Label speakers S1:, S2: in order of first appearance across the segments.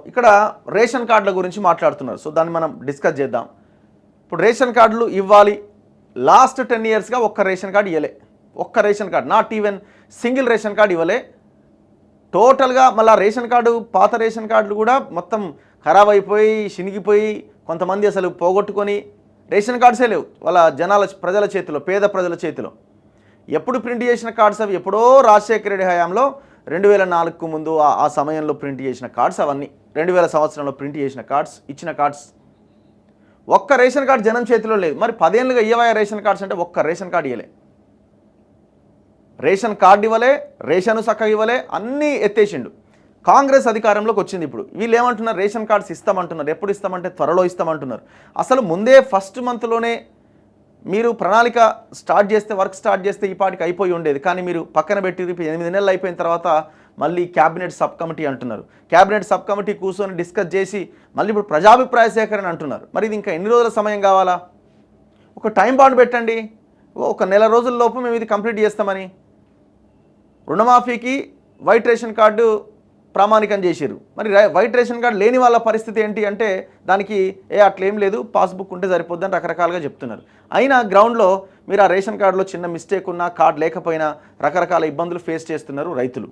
S1: ఇక్కడ రేషన్ కార్డుల గురించి మాట్లాడుతున్నారు. సో దాన్ని మనం డిస్కస్ చేద్దాం. ఇప్పుడు రేషన్ కార్డులు ఇవ్వాలి, లాస్ట్ 10 ఇయర్స్గా ఒక్క రేషన్ కార్డు ఇవ్వలే. ఒక్క ration card, not even single ration card ఇవ్వలే. టోటల్గా మళ్ళీ రేషన్ కార్డు, పాత రేషన్ కార్డులు కూడా మొత్తం ఖరాబ్ అయిపోయి శినిగిపోయి కొంతమంది అసలు పోగొట్టుకొని రేషన్ కార్డ్సే లేవు వాళ్ళ ప్రజల చేతిలో, పేద ప్రజల చేతిలో. ఎప్పుడు ప్రింట్ చేసిన కార్డ్స్ అవి? ఎప్పుడో రాజశేఖర రెడ్డి హయాంలో 2004కు ముందు ఆ సమయంలో ప్రింట్ చేసిన కార్డ్స్ అవన్నీ. 2000 సంవత్సరంలో ప్రింట్ చేసిన కార్డ్స్, ఇచ్చిన కార్డ్స్. ఒక్క రేషన్ కార్డు జనం చేతిలో లేదు. మరి 10 ఏళ్ళుగా ఇవ్వయా రేషన్ కార్డ్స్ అంటే ఒక్క రేషన్ కార్డు ఇవ్వలే. రేషన్ కార్డు ఇవ్వలే, రేషన్ చక్కగా ఇవ్వలే, అన్నీ ఎత్తేసిండు. కాంగ్రెస్ అధికారంలోకి వచ్చింది. ఇప్పుడు వీళ్ళు ఏమంటున్నారు? రేషన్ కార్డ్స్ ఇస్తామంటున్నారు. ఎప్పుడు ఇస్తామంటే త్వరలో ఇస్తామంటున్నారు. అసలు ముందే ఫస్ట్ మంత్లోనే మీరు ప్రణాళిక స్టార్ట్ చేస్తే, వర్క్ స్టార్ట్ చేస్తే ఈ పాటికి అయిపోయి ఉండేది. కానీ మీరు పక్కన పెట్టి 8 నెలలు అయిపోయిన తర్వాత మళ్ళీ క్యాబినెట్ సబ్ కమిటీ అంటున్నారు. క్యాబినెట్ సబ్ కమిటీ కూర్చొని డిస్కస్ చేసి మళ్ళీ ఇప్పుడు ప్రజాభిప్రాయ సేకరణ అంటున్నారు. మరి ఇది ఇంకా ఎన్ని రోజుల సమయం కావాలా? ఒక టైం బాండ్ పెట్టండి. ఒక నెల రోజుల లోపు మేము ఇది కంప్లీట్ చేస్తామని. రుణమాఫీకి వైట్ రేషన్ కార్డు ప్రామాణికం చేశారు. మరి వైట్ రేషన్ కార్డు లేని వాళ్ళ పరిస్థితి ఏంటి అంటే దానికి అట్లేం లేదు, పాస్బుక్ ఉంటే సరిపోద్దని రకరకాలుగా చెప్తున్నారు. అయినా గ్రౌండ్లో మీరు ఆ రేషన్ కార్డులో చిన్న మిస్టేక్ ఉన్నా, కార్డు లేకపోయినా రకరకాల ఇబ్బందులు ఫేస్ చేస్తున్నారు రైతులు.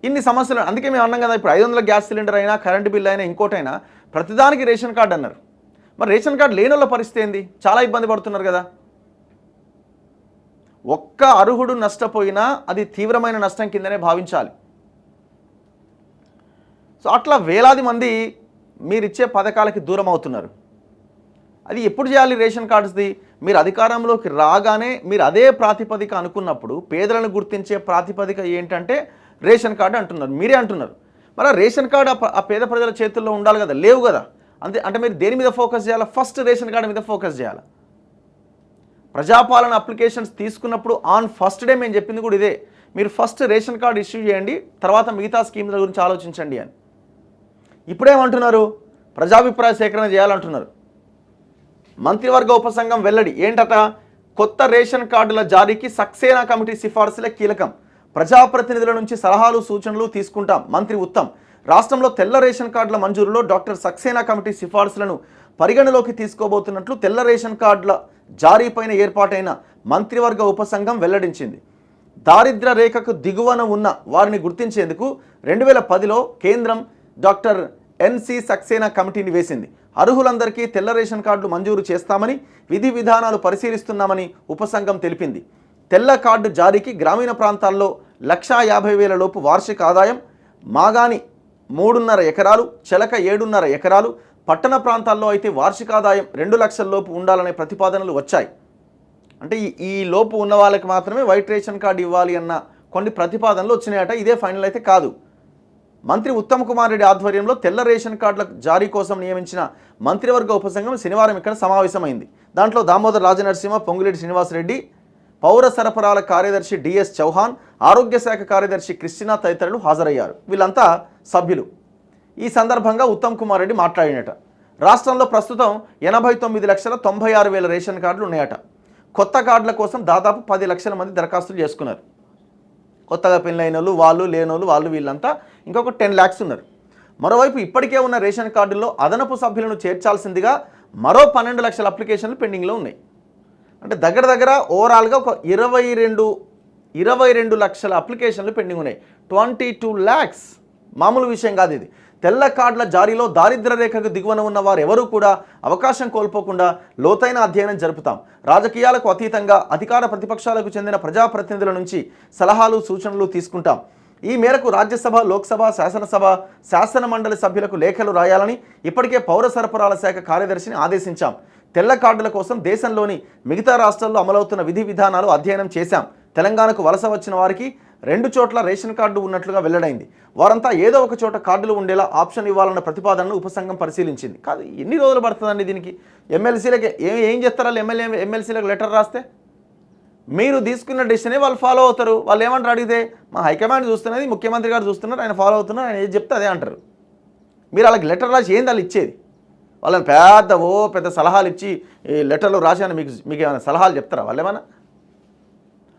S1: ఇన్ని సమస్యలు. అందుకే మేము అన్నాం కదా, ఇప్పుడు 500 గ్యాస్ సిలిండర్ అయినా, కరెంటు బిల్ అయినా, ఇంకోటైనా ప్రతిదానికి రేషన్ కార్డు అన్నారు. మరి రేషన్ కార్డు లేని వాళ్ళ పరిస్థితి ఏంది? చాలా ఇబ్బంది పడుతున్నారు కదా. ఒక్క అర్హుడు నష్టపోయినా అది తీవ్రమైన నష్టం కిందనే భావించాలి. సో అట్లా వేలాది మంది మీరిచ్చే పథకాలకి దూరం అవుతున్నారు. అది ఎప్పుడు చేయాలి రేషన్ కార్డ్స్ది? మీరు అధికారంలోకి రాగానే మీరు అదే ప్రాతిపదిక అనుకున్నప్పుడు పేదలను గుర్తించే ప్రాతిపదిక ఏంటంటే రేషన్ కార్డు అంటున్నారు. మీరే అంటున్నారు. మరి ఆ రేషన్ కార్డు ఆ పేద ప్రజల చేతుల్లో ఉండాలి కదా, లేవు కదా. అంటే మీరు దేని మీద ఫోకస్ చేయాలి? ఫస్ట్ రేషన్ కార్డు మీద ఫోకస్ చేయాలి. ప్రజాపాలన అప్లికేషన్స్ తీసుకున్నప్పుడు ఆన్ ఫస్ట్ డే మేము చెప్పింది కూడా ఇదే, మీరు ఫస్ట్ రేషన్ కార్డు ఇష్యూ చేయండి, తర్వాత మిగతా స్కీమ్ల గురించి ఆలోచించండి అని. ఇప్పుడేమంటున్నారు? ప్రజాభిప్రాయ సేకరణ చేయాలంటున్నారు. మంత్రివర్గ ఉపసంఘం వెల్లడి ఏంటట? కొత్త రేషన్ కార్డుల జారీకి సక్సేనా కమిటీ సిఫార్సులే కీలకం. ప్రజాప్రతినిధుల నుంచి సలహాలు సూచనలు తీసుకుంటాం. మంత్రి ఉత్తమ్ రాష్ట్రంలో తెల్ల రేషన్ కార్డుల మంజూరులో డాక్టర్ సక్సేనా కమిటీ సిఫార్సులను పరిగణలోకి తీసుకోబోతున్నట్లు తెల్ల రేషన్ కార్డుల జారీపైన ఏర్పాటైన మంత్రివర్గ ఉపసంఘం వెల్లడించింది. దారిద్ర్య రేఖకు దిగువన ఉన్న వారిని గుర్తించేందుకు 2010లో కేంద్రం డాక్టర్ ఎన్సి సక్సేనా కమిటీని వేసింది. అర్హులందరికీ తెల్ల రేషన్ కార్డులు మంజూరు చేస్తామని, విధి విధానాలు పరిశీలిస్తున్నామని ఉపసంఘం తెలిపింది. తెల్ల కార్డు జారీకి గ్రామీణ ప్రాంతాల్లో 1,50,000 లోపు వార్షిక ఆదాయం, మాగాని 3.5 ఎకరాలు, చెలక 7.5 ఎకరాలు, పట్టణ ప్రాంతాల్లో అయితే వార్షిక ఆదాయం 2 లక్షల లోపు ఉండాలనే ప్రతిపాదనలు వచ్చాయి. అంటే ఈ లోపు ఉన్న వాళ్ళకి మాత్రమే వైట్ రేషన్ కార్డు ఇవ్వాలి అన్న కొన్ని ప్రతిపాదనలు వచ్చినాయట. ఇదే ఫైనల్ అయితే కాదు. మంత్రి ఉత్తమ్ కుమార్ రెడ్డి ఆధ్వర్యంలో తెల్ల రేషన్ కార్డుల జారీ కోసం నియమించిన మంత్రివర్గ ఉపసంఘం శనివారం ఇక్కడ సమావేశమైంది. దాంట్లో దామోదర్ రాజనరసింహ, పొంగులేటి శ్రీనివాసరెడ్డి, పౌర సరఫరాల కార్యదర్శి డిఎస్ చౌహాన్, ఆరోగ్య శాఖ కార్యదర్శి క్రిస్టినా తదితరులు హాజరయ్యారు. వీళ్ళంతా సభ్యులు. ఈ సందర్భంగా ఉత్తమ్ కుమార్ రెడ్డి మాట్లాడినట. రాష్ట్రంలో ప్రస్తుతం 89,96,000 రేషన్ కార్డులు ఉన్నాయట. కొత్త కార్డుల కోసం దాదాపు 10 లక్షల మంది దరఖాస్తులు చేసుకున్నారు. కొత్తగా పెళ్ళైన వాళ్ళు, లేనోళ్ళు, వాళ్ళు వీళ్ళంతా ఇంకొక 10 lakhs ఉన్నారు. మరోవైపు ఇప్పటికే ఉన్న రేషన్ కార్డుల్లో అదనపు సభ్యులను చేర్చాల్సిందిగా మరో 12 లక్షల అప్లికేషన్లు పెండింగ్లో ఉన్నాయి. అంటే దగ్గర ఓవరాల్గా ఒక 22 లక్షల అప్లికేషన్లు పెండింగ్ ఉన్నాయి. 22 lakhs మామూలు విషయం కాదు ఇది. తెల్ల కార్డుల జారీలో దారిద్ర్య రేఖకు దిగువన ఉన్న వారు ఎవరూ కూడా అవకాశం కోల్పోకుండా లోతైన అధ్యయనం జరుపుతాం. రాజకీయాలకు అతీతంగా అధికార ప్రతిపక్షాలకు చెందిన ప్రజాప్రతినిధుల నుంచి సలహాలు సూచనలు తీసుకుంటాం. ఈ మేరకు రాజ్యసభ, లోక్సభ, శాసనసభ, శాసన మండలి సభ్యులకు లేఖలు రాయాలని ఇప్పటికే పౌర సరఫరాల శాఖ కార్యదర్శిని ఆదేశించాం. తెల్ల కార్డుల కోసం దేశంలోని మిగతా రాష్ట్రాల్లో అమలవుతున్న విధి విధానాలు అధ్యయనం చేశాం. తెలంగాణకు వలస వచ్చిన వారికి 2 చోట్ల రేషన్ కార్డు ఉన్నట్లుగా వెల్లడైంది. వారంతా ఏదో ఒక చోట కార్డులు ఉండేలా ఆప్షన్ ఇవ్వాలన్న ప్రతిపాదనను ఉపసంఘం పరిశీలించింది. కాదు, ఎన్ని రోజులు పడుతుందండి దీనికి? ఎమ్మెల్సీలకి ఏం చేస్తారా? ఎమ్మెల్సీలకు లెటర్ రాస్తే మీరు తీసుకున్న డెసిషనే వాళ్ళు ఫాలో అవుతారు. వాళ్ళు ఏమంటారు అడిగితే, మా హైకమాండ్ చూస్తున్నది, ముఖ్యమంత్రి గారు చూస్తున్నారు, ఆయన ఫాలో అవుతున్నారు, ఆయన ఏది చెప్తే అదే అంటారు. మీరు వాళ్ళకి లెటర్ రాసి ఏంది వాళ్ళు ఇచ్చేది? వాళ్ళని పెద్ద సలహాలు ఇచ్చి ఈ లెటర్లు రాశాను మీకు ఏమైనా సలహాలు చెప్తారా వాళ్ళు ఏమైనా?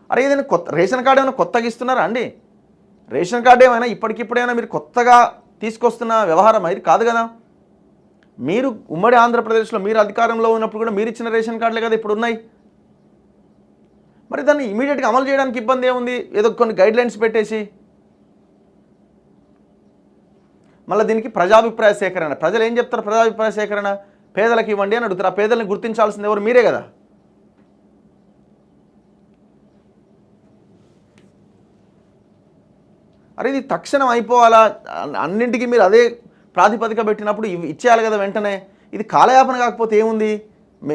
S1: అరే ఏదైనా రేషన్ కార్డు ఏమైనా కొత్తగా ఇస్తున్నారా అండి? రేషన్ కార్డు ఏమైనా ఇప్పటికిప్పుడైనా మీరు కొత్తగా తీసుకొస్తున్న వ్యవహారం ఇది కాదు కదా. మీరు ఉమ్మడి ఆంధ్రప్రదేశ్లో మీరు అధికారంలో ఉన్నప్పుడు కూడా మీరు ఇచ్చిన రేషన్ కార్డులే కదా ఇప్పుడు ఉన్నాయి. మరి దాన్ని ఇమీడియట్గా అమలు చేయడానికి ఇబ్బంది ఏముంది? ఏదో కొన్ని గైడ్లైన్స్ పెట్టేసి. మళ్ళీ దీనికి ప్రజాభిప్రాయ సేకరణ. ప్రజలు ఏం చెప్తారు? ప్రజాభిప్రాయ సేకరణ పేదలకు ఇవ్వండి అని అడుగుతారు. ఆ పేదలను గుర్తించాల్సింది ఎవరు? మీరే కదా. అరే ఇది తక్షణం అయిపోవాలా? అన్నింటికీ మీరు అదే ప్రాతిపదిక పెట్టినప్పుడు ఇచ్చేయాలి కదా వెంటనే. ఇది కాలయాపన కాకపోతే ఏముంది?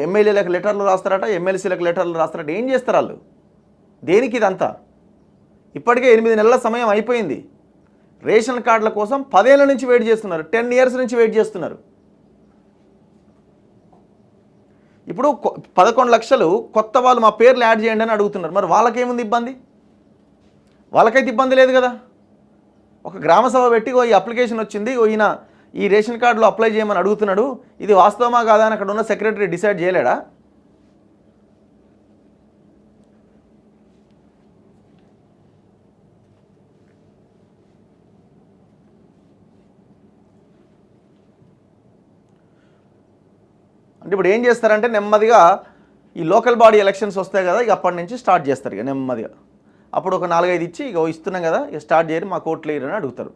S1: ఎమ్మెల్యేలకు లెటర్లు రాస్తారట, ఎమ్మెల్సీలకు లెటర్లు రాస్తారట. ఏం చేస్తారు వాళ్ళు? దేనికి ఇదంతా? ఇప్పటికే 8 నెలల సమయం అయిపోయింది. రేషన్ కార్డుల కోసం 10 ఏళ్ళ నుంచి వెయిట్ చేస్తున్నారు. 10 ఇయర్స్ నుంచి వెయిట్ చేస్తున్నారు. ఇప్పుడు 11 లక్షలు కొత్త వాళ్ళు మా పేర్లు యాడ్ చేయండి అని అడుగుతున్నారు. మరి వాళ్ళకేముంది ఇబ్బంది? వాళ్ళకైతే ఇబ్బంది లేదు కదా. ఒక గ్రామ సభ పెట్టి ఈ అప్లికేషన్ వచ్చింది, ఈయన ఈ రేషన్ కార్డులో అప్లై చేయమని అడుగుతున్నాడు, ఇది వాస్తవమా కాదా అని అక్కడ ఉన్న సెక్రటరీ డిసైడ్ చేయలేడా? అంటే ఇప్పుడు ఏం చేస్తారంటే నెమ్మదిగా ఈ లోకల్ బాడీ ఎలక్షన్స్ వస్తాయి కదా, ఇక అప్పటి నుంచి స్టార్ట్ చేస్తారు ఇక నెమ్మదిగా. అప్పుడు ఒక 4-5 ఇచ్చి ఇక ఇస్తున్నాం కదా, ఇక స్టార్ట్ చేయరు, మా కోట్లు వేయరు అని అడుగుతారు.